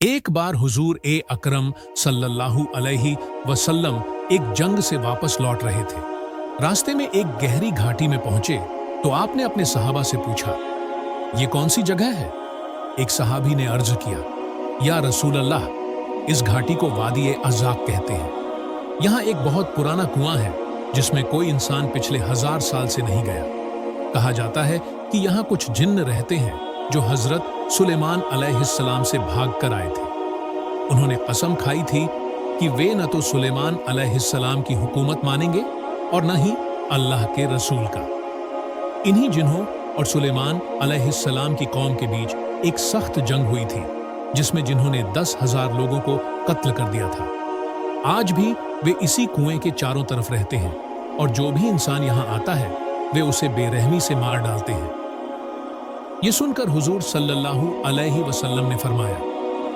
एक बार हुजूर ए अकरम सल्लल्लाहु अलैहि वसल्लम एक जंग से वापस लौट रहे थे। रास्ते में एक गहरी घाटी में पहुंचे तो आपने अपने सहाबा से पूछा, ये कौन सी जगह है? एक सहाबी ने अर्ज किया, या रसूल अल्लाह, इस घाटी को वादी ए अज़ाक कहते हैं। यहाँ एक बहुत पुराना कुआं है जिसमें कोई इंसान पिछले 1000 साल से नहीं गया। कहा जाता है कि यहाँ कुछ जिन्न रहते हैं जो हजरत सुलेमान अलैहिस्सलाम से भाग कर आए थे। उन्होंने कसम खाई थी कि वे न तो सुलेमान अलैहिस्सलाम की हुकूमत मानेंगे और न ही अल्लाह के रसूल का। इन्हीं जिन्हों और सुलेमान अलैहिस्सलाम की कौम के बीच एक सख्त जंग हुई थी जिसमें जिन्होंने 10,000 लोगों को कत्ल कर दिया था। आज भी वे इसी कुएं के चारों तरफ रहते हैं और जो भी इंसान यहाँ आता है वे उसे बेरहमी से मार डालते हैं। ये सुनकर हुजूर सल्लल्लाहु अलैहि वसल्लम ने फरमाया,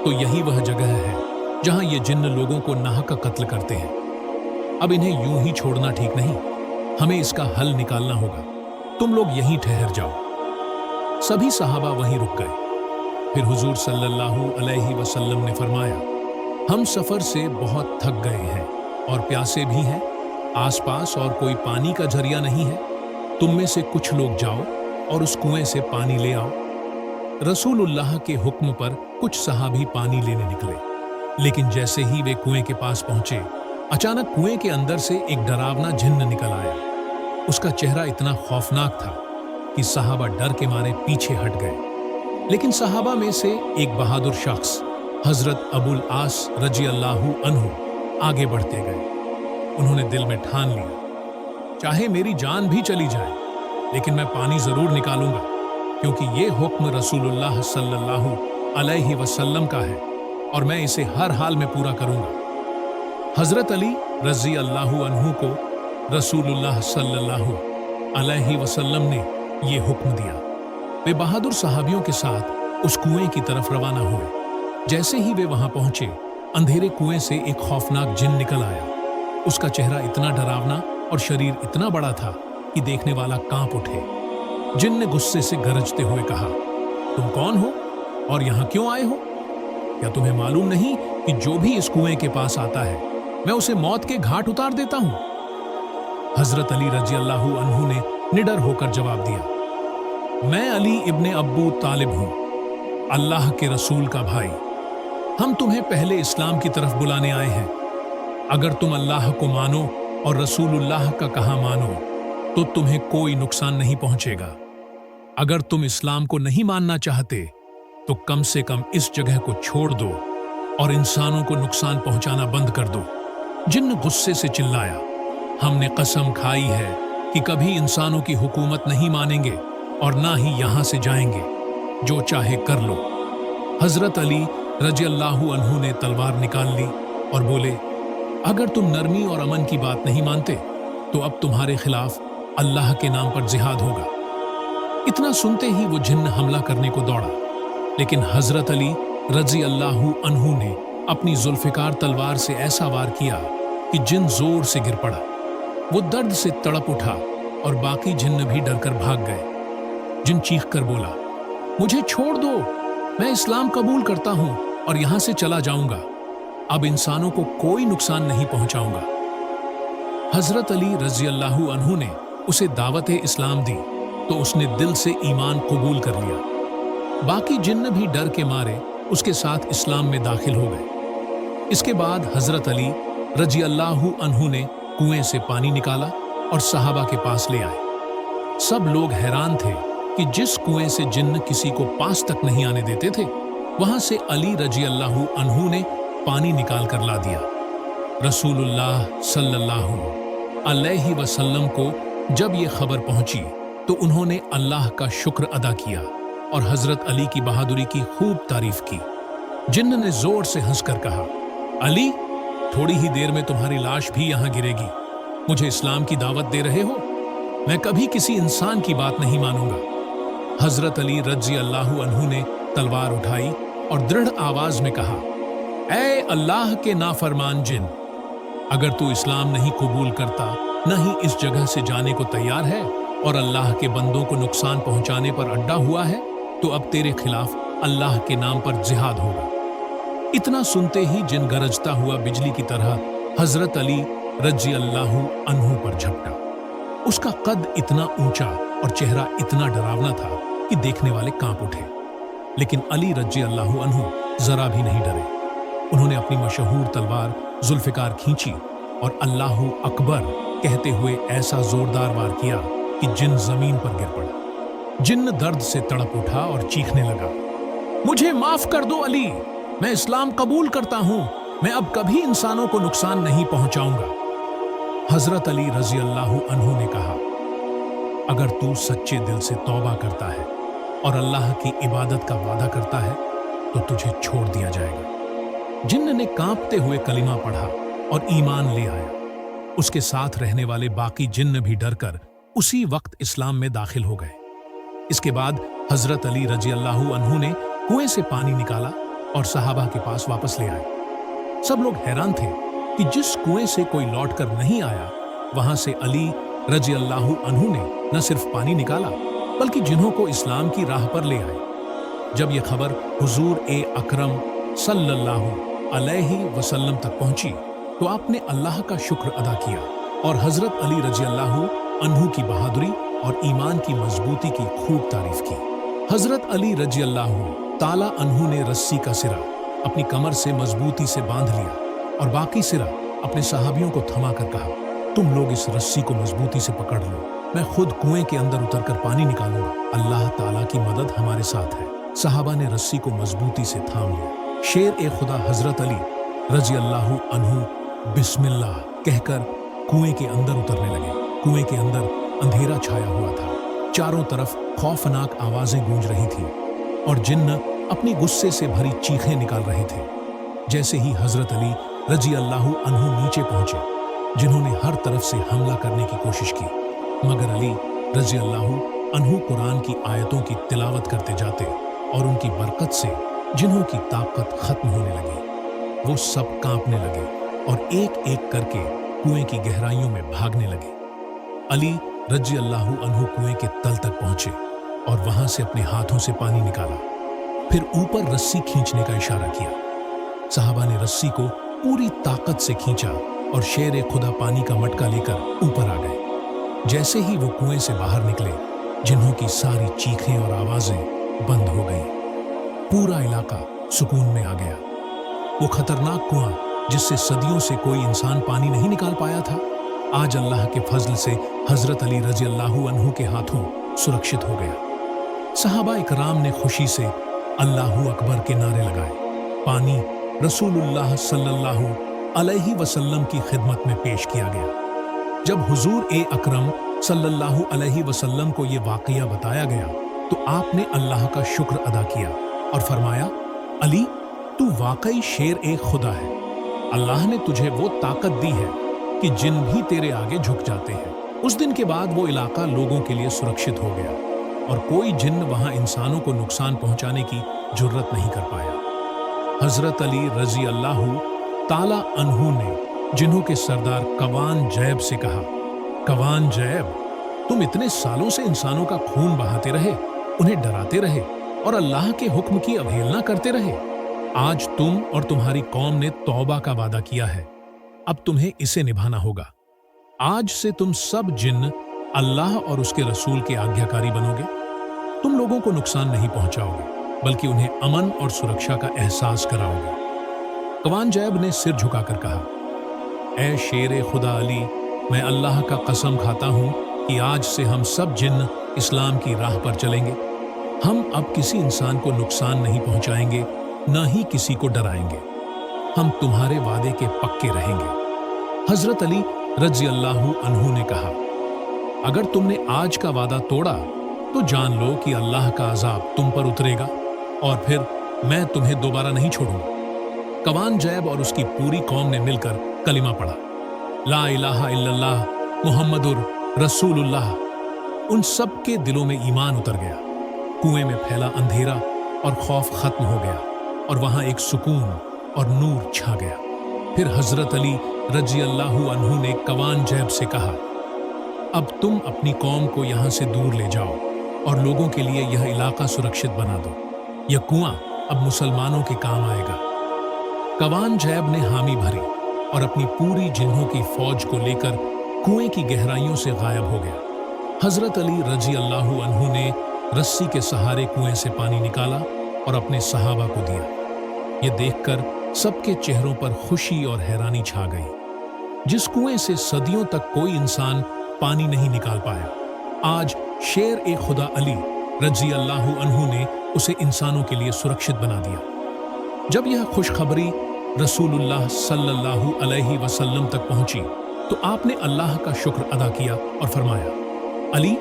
तो यही वह जगह है जहां ये जिन्न लोगों को नाहक कत्ल करते हैं। अब इन्हें यूं ही छोड़ना ठीक नहीं, हमें इसका हल निकालना होगा। तुम लोग यहीं ठहर जाओ। सभी सहाबा वहीं रुक गए। फिर हुजूर सल्लल्लाहु अलैहि वसल्लम ने फरमाया, हम सफर से बहुत थक गए हैं और प्यासे भी हैं। आसपास और कोई पानी का जरिया नहीं है। तुम में से कुछ लोग जाओ और उस कुएं से पानी ले आओ। रसूलुल्लाह के हुक्म पर कुछ सहाबी पानी लेने निकले, लेकिन जैसे ही वे कुएं के पास पहुंचे, अचानक कुएं के अंदर से एक डरावना जिन्न निकल आया। उसका चेहरा इतना खौफनाक था कि सहाबा डर के मारे पीछे हट गए। लेकिन सहाबा में से एक बहादुर शख्स हजरत अबुल आस रजी अल्लाहु अन्हु आगे बढ़ते गए। उन्होंने दिल में ठान लिया, चाहे मेरी जान भी चली जाए लेकिन मैं पानी जरूर निकालूंगा, क्योंकि ये हुक्म रसूलुल्लाह सल्लल्लाहु अलैहि वसल्लम का है और मैं इसे हर हाल में पूरा करूंगा। हजरत अली रजी अल्लाहु अन्हु को रसूलुल्लाह सल्लल्लाहु अलैहि वसल्लम ने ये हुक्म दिया। वे बहादुर सहाबियों के साथ उस कुएं की तरफ रवाना हुए। जैसे ही वे वहां पहुंचे, अंधेरे कुएं से एक खौफनाक जिन निकल आया। उसका चेहरा इतना डरावना और शरीर इतना बड़ा था कि देखने वाला कांप उठे। जिन ने गुस्से से गरजते हुए कहा, तुम कौन हो और यहाँ क्यों आए हो? क्या तुम्हें मालूम नहीं कि जो भी इस कुएं के पास आता है मैं उसे मौत के घाट उतार देता हूँ? हजरत अली रजी अल्लाहु अन्हु ने निडर होकर जवाब दिया, मैं अली इब्ने अब्बू तालिब हूँ, अल्लाह के रसूल का भाई। हम तुम्हें पहले इस्लाम की तरफ बुलाने आए हैं। अगर तुम अल्लाह को मानो और रसूलुल्लाह का कहा मानो तो तुम्हें कोई नुकसान नहीं पहुंचेगा। अगर तुम इस्लाम को नहीं मानना चाहते तो कम से कम इस जगह को छोड़ दो और इंसानों को नुकसान पहुंचाना बंद कर दो। जिन्न गुस्से से चिल्लाया, हमने कसम खाई है कि कभी इंसानों की हुकूमत नहीं मानेंगे और ना ही यहां से जाएंगे, जो चाहे कर लो। हजरत अली रजी अल्लाहु अन्हु ने तलवार निकाल ली और बोले, अगर तुम नरमी और अमन की बात नहीं मानते तो अब तुम्हारे खिलाफ अल्लाह के नाम पर जिहाद होगा। इतना सुनते ही वो जिन्न हमला करने को दौड़ा, लेकिन हजरत अली रजी अल्लाहु अन्हु ने अपनी जुल्फिकार तलवार से ऐसा वार किया कि जिन्न जोर से गिर पड़ा। वो दर्द से तड़प उठा और बाकी जिन्न भी डरकर भाग गए। जिन्न चीख कर बोला, मुझे छोड़ दो, मैं इस्लाम कबूल करता हूं और यहां से चला जाऊंगा। अब इंसानों को कोई नुकसान नहीं पहुंचाऊंगा। हजरत अली रजी अल्लाहु अन्हु ने उसे दावत इस्लाम दी तो उसने दिल से ईमान कबूल कर लिया। बाकी जिन्न भी डर के मारे उसके साथ इस्लाम में दाखिल हो गए। इसके बाद हजरत अली रजी अल्लाहु अन्हु ने कुएं से पानी निकाला और सहाबा के पास ले आए। सब लोग हैरान थे कि जिस कुएं से जिन्न किसी को पास तक नहीं आने देते थे, वहां से अली रजी अल्लाहु अन्हु ने पानी निकाल कर ला दिया। रसूलुल्लाह सल्लल्लाहु अलैहि वसल्लम को जब ये खबर पहुंची तो उन्होंने अल्लाह का शुक्र अदा किया और हजरत अली की बहादुरी की खूब तारीफ की। जिन्न ने जोर से हंसकर कहा, अली, थोड़ी ही देर में तुम्हारी लाश भी यहां गिरेगी। मुझे इस्लाम की दावत दे रहे हो? मैं कभी किसी इंसान की बात नहीं मानूंगा। हजरत अली रजी अल्लाहु अन्हु ने तलवार उठाई और दृढ़ आवाज में कहा, ऐ अल्लाह के नाफरमान जिन, अगर तू इस्लाम नहीं कबूल करता, न ही इस जगह से जाने को तैयार है और अल्लाह के बंदों को नुकसान पहुंचाने पर अड्डा हुआ है, तो अब तेरे खिलाफ अल्लाह के नाम पर जिहाद होगा। इतना सुनते ही जिन गरजता हुआ बिजली की तरह हजरत अली रजी अल्लाहु अन्हु पर झपटा। उसका कद इतना ऊंचा और चेहरा इतना डरावना था कि देखने वाले कांप उठे। लेकिन अली रजी अल्लाहु अन्हु जरा भी नहीं डरे। उन्होंने अपनी मशहूर तलवार जुल्फिकार खींची और अल्लाहु अकबर कहते हुए ऐसा जोरदार वार किया कि जिन जमीन पर गिर पड़ा। जिन्न दर्द से तड़प उठा और चीखने लगा, मुझे माफ कर दो अली, मैं इस्लाम कबूल करता हूं, मैं अब कभी इंसानों को नुकसान नहीं पहुंचाऊंगा। हजरत अली रजी अल्लाहु अन्हु ने कहा, अगर तू सच्चे दिल से तौबा करता है और अल्लाह की इबादत का वादा करता है तो तुझे छोड़ दिया जाएगा। जिन्न ने कांपते हुए कलिमा पढ़ा और ईमान ले आया। उसके साथ रहने वाले बाकी जिन्न भी डरकर उसी वक्त इस्लाम में दाखिल हो गए। इसके बाद हजरत अली रजी अल्लाहु अन्हु ने कुएं से पानी निकाला और सहाबा के पास वापस ले आए। सब लोग हैरान थे कि जिस कुएं से कोई लौटकर नहीं आया, वहां से अली रजी अल्लाहु अन्हु ने न सिर्फ पानी निकाला बल्कि जिन्हों को इस्लाम की राह पर ले आए। जब यह खबर हुजूर ए अकरम सल्लल्लाहु अलैहि वसल्लम तक पहुंची तो आपने अल्लाह का शुक्र अदा किया और हजरत अली रजी अल्लाहु अन्हु की बहादुरी और ईमान की मजबूती की खूब तारीफ की। हजरत अली रजी अल्लाहु ताला अन्हु ने रस्सी का सिरा अपनी कमर से मजबूती से बांध लिया और बाकी सिरा अपने सहाबियों को थमा कर कहा, तुम लोग इस रस्सी को मजबूती से पकड़ लो, मैं खुद कुएं के अंदर उतरकर पानी निकालूंगा, अल्लाह ताला की मदद हमारे साथ है। सहाबा ने रस्सी को मजबूती से थाम लिया। शेर ए खुदा हजरत अली रजी अल्लाहु अन्हु बिस्मिल्लाह कहकर कुएं के अंदर उतरने लगे। कुएं के अंदर अंधेरा छाया हुआ था, चारों तरफ खौफनाक आवाजें गूंज रही थी और जिन्न अपनी गुस्से से भरी चीखें निकाल रहे थे। जैसे ही हजरत अली रजी अल्लाहु अन्हु नीचे पहुंचे, जिन्होंने हर तरफ से हमला करने की कोशिश की, मगर अली रजी अल्लाहु अन्हु कुरान की आयतों की तिलावत करते जाते और उनकी बरकत से जिन्हों की ताकत खत्म होने लगी। वो सब कांपने लगे और एक एक करके कुएं की गहराइयों में भागने लगे। अली रजी अल्लाहु अन्हु कुएं के तल तक पहुंचे और वहां से अपने हाथों से पानी निकाला, फिर ऊपर रस्सी खींचने का इशारा किया। सहाबा ने रस्सी को पूरी ताकत से खींचा और शेर खुदा पानी का मटका लेकर ऊपर आ गए। जैसे ही वो कुएं से बाहर निकले, जिन्हों की सारी चीखें और आवाजें बंद हो गईं। पूरा इलाका सुकून में आ गया। वो खतरनाक कुआं जिससे सदियों से कोई इंसान पानी नहीं निकाल पाया था, आज अल्लाह के फजल से हजरत अली रजी अल्लाहु अन्हु के हाथों सुरक्षित हो गया। सहाबा इकराम ने खुशी से अल्लाहु अकबर के नारे लगाए। पानी रसूलुल्लाह सल्लल्लाहु अलैहि वसल्लम की खिदमत में पेश किया गया। जब हुजूर ए अकरम सल्लल्लाहु अलैहि वसल्लम को ये वाकया बताया गया तो आपने अल्लाह का शुक्र अदा किया और फरमाया, अली तू वाकई शेर ए खुदा है। अल्लाह ने तुझे वो ताकत दी है कि जिन भी तेरे आगे झुक जाते हैं। उस दिन के बाद वो इलाका लोगों के लिए सुरक्षित हो गया और कोई जिन्न वहां इंसानों को नुकसान पहुंचाने की जुर्रत नहीं कर पाया। हजरत अली रजी अल्लाहु ताला अन्हु ने जिन्हों के सरदार कवान जैब से कहा, कवान जैब, तुम इतने सालों से इंसानों का खून बहाते रहे, उन्हें डराते रहे और अल्लाह के हुक्म की अवहेलना करते रहे। आज तुम और तुम्हारी कौम ने तौबा का वादा किया है, अब तुम्हें इसे निभाना होगा। आज से तुम सब जिन्न अल्लाह और उसके रसूल के आज्ञाकारी बनोगे। तुम लोगों को नुकसान नहीं पहुंचाओगे बल्कि उन्हें अमन और सुरक्षा का एहसास कराओगे। कवान जैब ने सिर झुकाकर कहा, ऐ शेर खुदा अली, मैं अल्लाह का कसम खाता हूं कि आज से हम सब जिन्न इस्लाम की राह पर चलेंगे। हम अब किसी इंसान को नुकसान नहीं पहुंचाएंगे, न ही किसी को डराएंगे। हम तुम्हारे वादे के पक्के रहेंगे। हजरत अली रजी अल्लाहु अन्हु ने कहा, अगर तुमने आज का वादा तोड़ा तो जान लो कि अल्लाह का अजाब तुम पर उतरेगा और फिर मैं तुम्हें दोबारा नहीं छोड़ूंगा। कवान जैब और उसकी पूरी कौम ने मिलकर कलिमा पढ़ा, ला इलाहा इल्लल्लाह मुहम्मदुर रसूलुल्लाह। उन सब के दिलों में ईमान उतर गया। कुएं में फैला अंधेरा और खौफ खत्म हो गया और वहां एक सुकून और नूर छा गया। फिर हजरत अली रजी अल्लाहु अन्हु ने कवान जैब से कहा, अब तुम अपनी कौम को यहां से दूर ले जाओ और लोगों के लिए यह इलाका सुरक्षित बना दो। यह कुआं अब मुसलमानों के काम आएगा। कवान जैब ने हामी भरी और अपनी पूरी जिन्हों की फौज को लेकर कुएं की गहराइयों से गायब हो गया। हजरत अली रजी अल्लाहु अन्हु ने रस्सी के सहारे कुएं से पानी निकाला और अपने सहाबा को दिया। ये देखकर सबके चेहरों पर खुशी और हैरानी छा गई। जिस कुएं से सदियों तक कोई इंसान पानी नहीं निकाल पाया, आज शेर ए खुदा अली रजी अल्लाहु अन्हु ने उसे इंसानों के लिए सुरक्षित बना दिया। जब यह खुशखबरी रसूलुल्लाह सल्लल्लाहु अलैहि वसल्लम तक पहुंची तो आपने अल्लाह का शुक्र अदा किया और फरमाया, अली,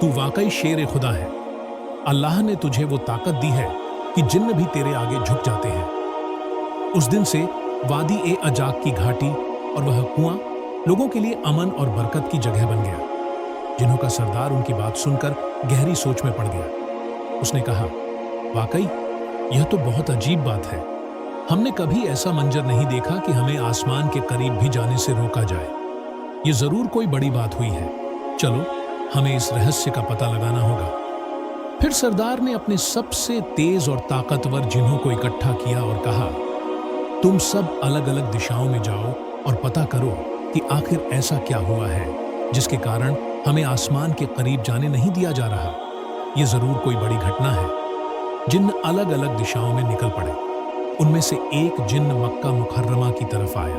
तू वाकई शेर खुदा है। अल्लाह ने तुझे वो ताकत दी है कि जिन्न भी तेरे आगे झुक जाते हैं। उस दिन से वादी ए अजाक की घाटी और वह कुआं लोगों के लिए अमन और बरकत की जगह बन गया। जिन्हों का सरदार उनकी बात सुनकर गहरी सोच में पड़ गया। उसने कहा, वाकई यह तो बहुत अजीब बात है। हमने कभी ऐसा मंजर नहीं देखा कि हमें आसमान के करीब भी जाने से रोका जाए। ये जरूर कोई बड़ी बात हुई है। चलो, हमें इस रहस्य का पता लगाना होगा। फिर सरदार ने अपने सबसे तेज और ताकतवर जिन्हों को इकट्ठा किया और कहा, तुम सब अलग अलग दिशाओं में जाओ और पता करो कि आखिर ऐसा क्या हुआ है जिसके कारण हमें आसमान के करीब जाने नहीं दिया जा रहा। ये जरूर कोई बड़ी घटना है। जिन्न अलग अलग दिशाओं में निकल पड़े। उनमें से एक जिन्न मक्का मुकर्रमा की तरफ आया।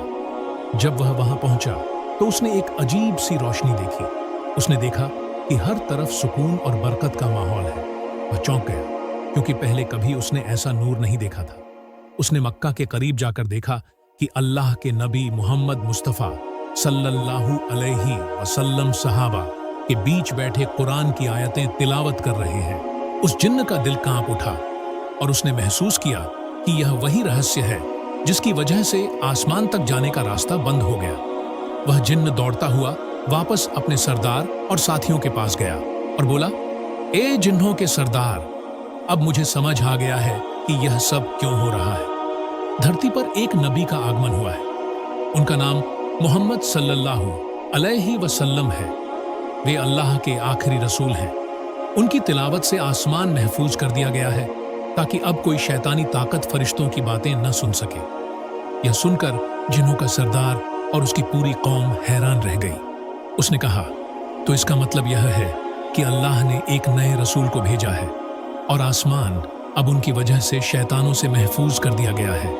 जब वह वहां पहुंचा तो उसने एक अजीब सी रोशनी देखी। उसने देखा कि हर तरफ सुकून और बरकत का माहौल है। वह चौंक गया, क्योंकि पहले कभी उसने ऐसा नूर नहीं देखा था। उसने मक्का के करीब जाकर देखा कि अल्लाह के नबी मोहम्मद मुस्तफ़ा सल्लल्लाहु अलैहि वसल्लम सहाबा के बीच बैठे कुरान की आयतें तिलावत कर रहे हैं। उस जिन्न का दिल कांप उठा और उसने महसूस किया कि यह वही रहस्य है जिसकी वजह से आसमान तक जाने का रास्ता बंद हो गया। वह जिन्न दौड़ता हुआ वापस अपने सरदार और साथियों के पास गया और बोला, ए जिन्हों के सरदार, अब मुझे समझ आ गया है कि यह सब क्यों हो रहा है। धरती पर एक नबी का आगमन हुआ है। उनका नाम मोहम्मद सल्लल्लाहु अलैहि वसल्लम है। वे अल्लाह के आखिरी रसूल हैं। उनकी तिलावत से आसमान महफूज कर दिया गया है ताकि अब कोई शैतानी ताकत फरिश्तों की बातें न सुन सके। यह सुनकर जिन्हों का सरदार और उसकी पूरी कौम हैरान रह गई। उसने कहा, तो इसका मतलब यह है कि अल्लाह ने एक नए रसूल को भेजा है और आसमान अब उनकी वजह से शैतानों से महफूज कर दिया गया है।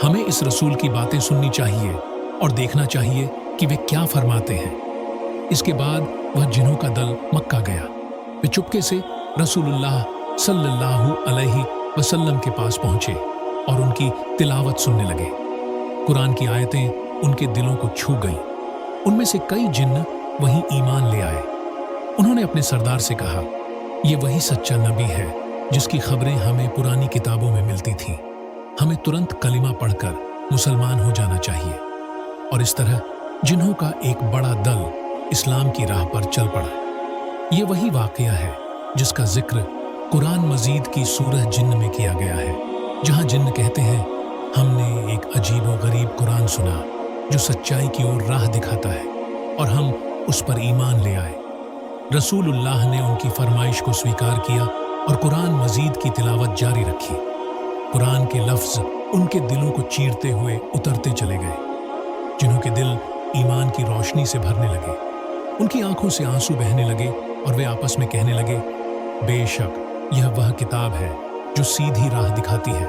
हमें इस रसूल की बातें सुननी चाहिए और देखना चाहिए कि वे क्या फरमाते हैं। इसके बाद वह जिन्हों का दल मक्का गया। वे चुपके से रसूलुल्लाह सल्लल्लाहु अलैहि वसल्लम के पास पहुंचे और उनकी तिलावत सुनने लगे। कुरान की आयतें उनके दिलों को छू गईं। उनमें से कई जिन्न वहीं ईमान ले आए। उन्होंने अपने सरदार से कहा, ये वही सच्चा नबी है जिसकी खबरें हमें पुरानी किताबों में मिलती थीं। हमें तुरंत कलिमा पढ़कर मुसलमान हो जाना चाहिए। और इस तरह जिन्हों का एक बड़ा दल इस्लाम की राह पर चल पड़ा। ये वही वाकया है जिसका जिक्र कुरान मजीद की सूरह जिन्न में किया गया है, जहां जिन्न कहते हैं, हमने एक अजीब व गरीब कुरान सुना जो सच्चाई की ओर राह दिखाता है और हम उस पर ईमान ले आए। रसूलुल्लाह ने उनकी फरमाइश को स्वीकार किया और कुरान मजीद की तिलावत जारी रखी। कुरान के लफ्ज उनके दिलों को चीरते हुए उतरते चले गए। जिन्हों के दिल ईमान की रोशनी से भरने लगे। उनकी आंखों से आंसू बहने लगे और वे आपस में कहने लगे, बेशक यह वह किताब है जो सीधी राह दिखाती है।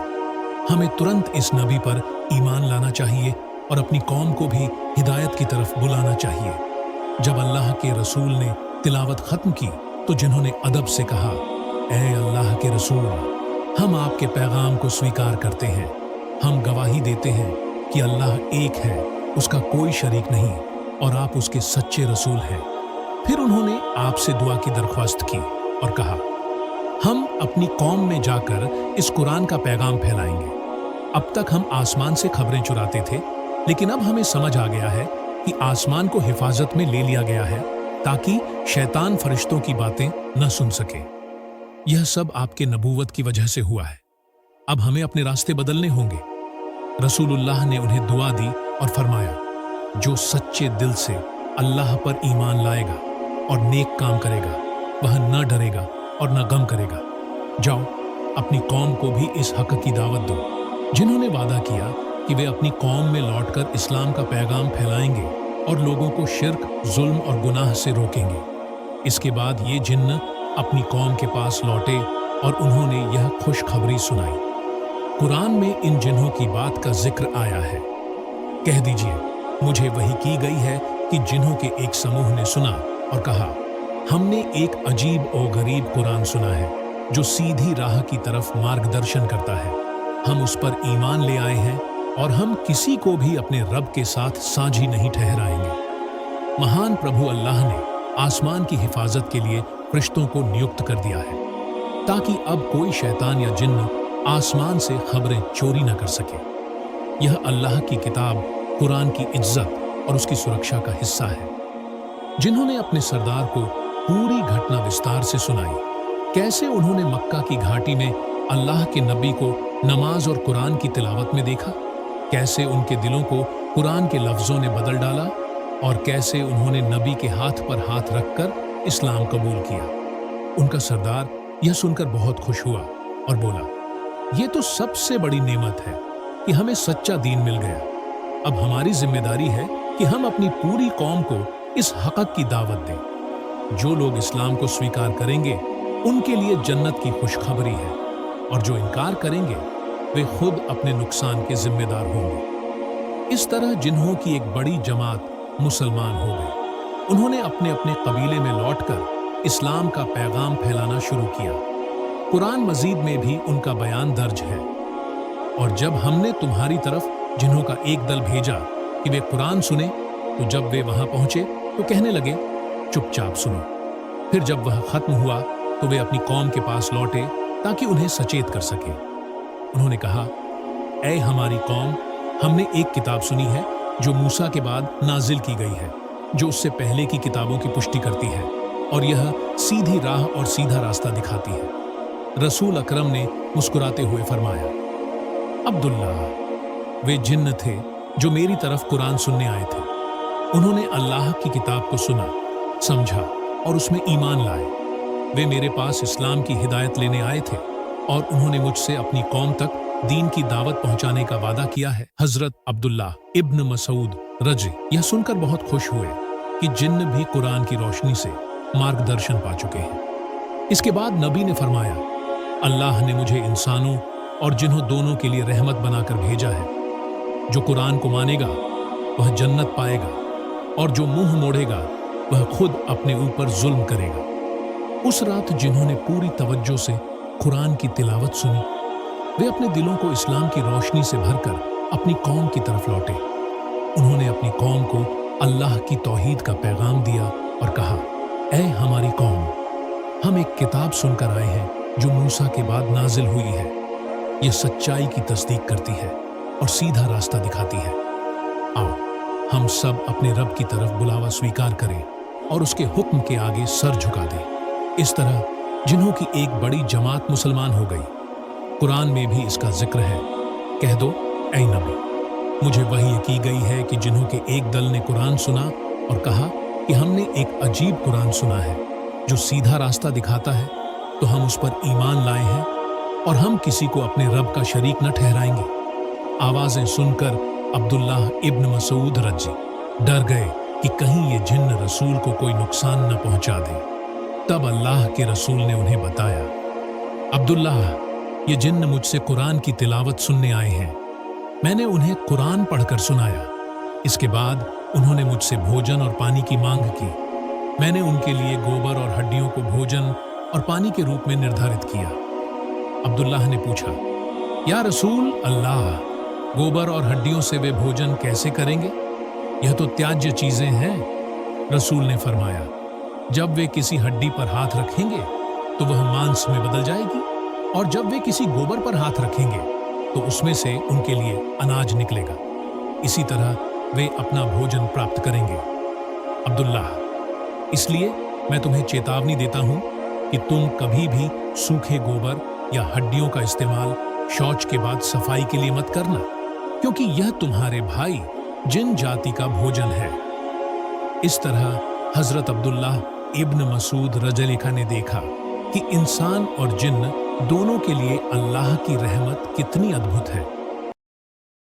हमें तुरंत इस नबी पर ईमान लाना चाहिए और अपनी कौम को भी हिदायत की तरफ बुलाना चाहिए। जब अल्लाह के रसूल ने तिलावत खत्म की तो जिन्होंने अदब से कहा, ऐ अल्लाह के रसूल, हम आपके पैगाम को स्वीकार करते हैं। हम गवाही देते हैं कि अल्लाह एक है, उसका कोई शरीक नहीं और आप उसके सच्चे रसूल हैं। फिर उन्होंने आपसे दुआ की दरख्वास्त की और कहा, हम अपनी कौम में जाकर इस कुरान का पैगाम फैलाएंगे। अब तक हम आसमान से खबरें चुराते थे, लेकिन अब हमें समझ आ गया है कि आसमान को हिफाजत में ले लिया गया है ताकि शैतान फरिश्तों की बातें न सुन सके। यह सब आपके नबूवत की वजह से हुआ है। अब हमें अपने रास्ते बदलने होंगे। रसूलुल्लाह ने उन्हें दुआ दी और फरमाया, जो सच्चे दिल से अल्लाह पर ईमान लाएगा और नेक काम करेगा, वह न डरेगा और न गम करेगा। जाओ, अपनी कौम को भी इस हक की दावत दो। जिन्होंने वादा किया कि वे अपनी कौम में लौटकर इस्लाम का पैगाम फैलाएंगे और लोगों को शिर्क, जुल्म और गुनाह से रोकेंगे। इसके बाद ये जिन्न अपनी कौम के पास लौटे और उन्होंने यह खुशखबरी सुनाई। कुरान में इन जिन्हों की बात का जिक्र आया है। कह दीजिए, मुझे वही की गई है कि जिन्हों के एक समूह ने सुना और कहा, हमने एक अजीब और गरीब कुरान सुना है जो सीधी राह की तरफ मार्गदर्शन करता है। हम उस पर ईमान ले आए हैं और हम किसी को भी अपने रब के साथ साझी नहीं ठहराएंगे। महान प्रभु अल्लाह ने आसमान की हिफाजत के लिए फरिश्तों को नियुक्त कर दिया है ताकि अब कोई शैतान या जिन्न आसमान से खबरें चोरी न कर सके। यह अल्लाह की किताब कुरान की इज्जत और उसकी सुरक्षा का हिस्सा है। जिन्होंने अपने सरदार को पूरी घटना विस्तार से सुनाई, कैसे उन्होंने मक्का की घाटी में अल्लाह के नबी को नमाज और कुरान की तिलावत में देखा, कैसे उनके दिलों को कुरान के लफ्ज़ों ने बदल डाला और कैसे उन्होंने नबी के हाथ पर हाथ रखकर इस्लाम कबूल किया। उनका सरदार यह सुनकर बहुत खुश हुआ और बोला, ये तो सबसे बड़ी नेमत है कि हमें सच्चा दीन मिल गया। अब हमारी जिम्मेदारी है कि हम अपनी पूरी कौम को इस हक़ की दावत दें। जो लोग इस्लाम को स्वीकार करेंगे उनके लिए जन्नत की खुशखबरी है और जो इनकार करेंगे वे खुद अपने नुकसान के जिम्मेदार होंगे। इस तरह जिन्हों की एक बड़ी जमात मुसलमान हो गई। उन्होंने अपने अपने कबीले में लौटकर इस्लाम का पैगाम फैलाना शुरू किया। कुरान मजीद में भी उनका बयान दर्ज है। और जब हमने तुम्हारी तरफ जिन्हों का एक दल भेजा कि वे कुरान सुने, तो जब वे वहां पहुंचे तो कहने लगे, चुपचाप सुनो। फिर जब वह खत्म हुआ तो वे अपनी कौम के पास लौटे ताकि उन्हें सचेत कर सके। उन्होंने कहा, ऐ हमारी कौम, हमने एक किताब सुनी है जो मूसा के बाद नाजिल की गई है, जो उससे पहले की किताबों की पुष्टि करती है और यह सीधी राह और सीधा रास्ता दिखाती है। रसूल अकरम ने मुस्कुराते हुए फरमाया, अब्दुल्ला, वे जिन्न थे जो मेरी तरफ कुरान सुनने आए थे। उन्होंने अल्लाह की किताब को सुना, समझा और उसमें ईमान लाए। वे मेरे पास इस्लाम की हिदायत लेने आए थे और उन्होंने मुझसे अपनी कौम तक दीन की दावत पहुंचाने का वादा किया है। हजरत अब्दुल्ला इब्न मसूद रज़ी यह सुनकर बहुत खुश हुए कि जिन्न भी कुरान की रोशनी से मार्गदर्शन पा चुके हैं। इसके बाद नबी ने फरमाया, अल्लाह ने मुझे इंसानों और जिन्हों दोनों के लिए रहमत बनाकर भेजा है। जो कुरान को मानेगा वह जन्नत पाएगा और जो मुंह मोड़ेगा वह खुद अपने ऊपर जुल्म करेगा। उस रात जिन्होंने पूरी तवज्जो से कुरान की तिलावत सुनी, वे अपने दिलों को इस्लाम की रोशनी से भरकर अपनी कौम की तरफ लौटे। उन्होंने अपनी कौम को अल्लाह की तौहीद का पैगाम दिया और कहा, ऐ हमारी कौम, हम एक किताब सुनकर आए हैं जो मूसा के बाद नाजिल हुई है। यह सच्चाई की तस्दीक करती है और सीधा रास्ता दिखाती है। आओ हम सब अपने रब की तरफ बुलावा स्वीकार करें और उसके हुक्म के आगे सर झुका दें। इस तरह जिन्हों की एक बड़ी जमात मुसलमान हो गई। कुरान में भी इसका जिक्र है। कह दो, ऐ नबी, मुझे वही की गई है कि जिन्हों के एक दल ने कुरान सुना और कहा कि हमने एक अजीब कुरान सुना है जो सीधा रास्ता दिखाता है, तो हम उस पर ईमान लाए हैं और हम किसी को अपने रब का शरीक न ठहराएंगे। आवाजें सुनकर अब्दुल्ला इब्न मसूद रज़ी डर गए कि कहीं ये जिन्न रसूल को कोई नुकसान न पहुंचा दे। तब अल्लाह के रसूल ने उन्हें बताया, अब्दुल्ला, ये जिन्न मुझसे कुरान की तिलावत सुनने आए हैं। मैंने उन्हें कुरान पढ़कर सुनाया। इसके बाद उन्होंने मुझसे भोजन और पानी की मांग की। मैंने उनके लिए गोबर और हड्डियों को भोजन और पानी के रूप में निर्धारित किया। अब्दुल्लाह ने पूछा, या रसूल अल्लाह, गोबर और हड्डियों से वे भोजन कैसे करेंगे? यह तो त्याज्य चीजें हैं। रसूल ने फरमाया, जब वे किसी हड्डी पर हाथ रखेंगे तो वह मांस में बदल जाएगी और जब वे किसी गोबर पर हाथ रखेंगे तो उसमें से उनके लिए अनाज निकलेगा। इसी तरह वे अपना भोजन प्राप्त करेंगे। अब्दुल्लाह, इसलिए मैं तुम्हें चेतावनी देता हूं कि तुम कभी भी सूखे गोबर या हड्डियों का इस्तेमाल शौच के बाद सफाई के लिए मत करना, क्योंकि यह तुम्हारे भाई जिन जाति का भोजन है। इस तरह हजरत अब्दुल्लाह इब्न मसूद रज़ी ने देखा कि इंसान और जिन्न दोनों के लिए अल्लाह की रहमत कितनी अद्भुत है।